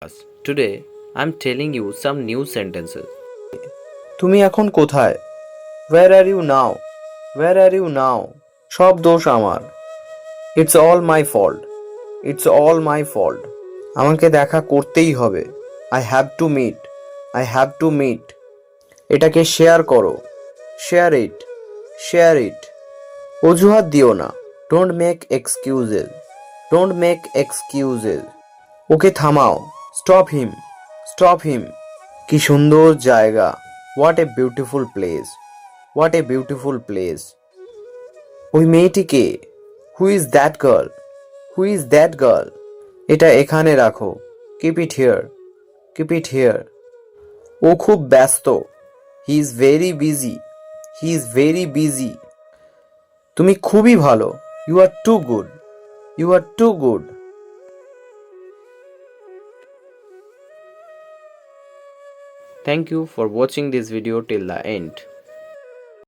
Today, I'm telling you some new sentences. তুমি এখন কোথায়? Where are you now? Where are you now? সব দোষ আমার। It's all my fault. It's all my fault. আমাকে দেখা করতেই হবে। I have to meet. I have to meet. এটাকে শেয়ার করো। Share it. Share it. অজুহাত দিও না। Don't make excuses. Don't make excuses. ওকে থামাও। Stop him. Stop him. কি সুন্দর জায়গা। What a beautiful place. What a beautiful place. ওই মেয়েটি কে? Who is that girl? Who is that girl? এটা এখানে রাখো। Keep it here. Keep it here. ও খুব ব্যস্ত। He is very busy. He is very busy. তুমি খুবই ভালো। You are too good. You are too good. Thank you for watching this video till the end.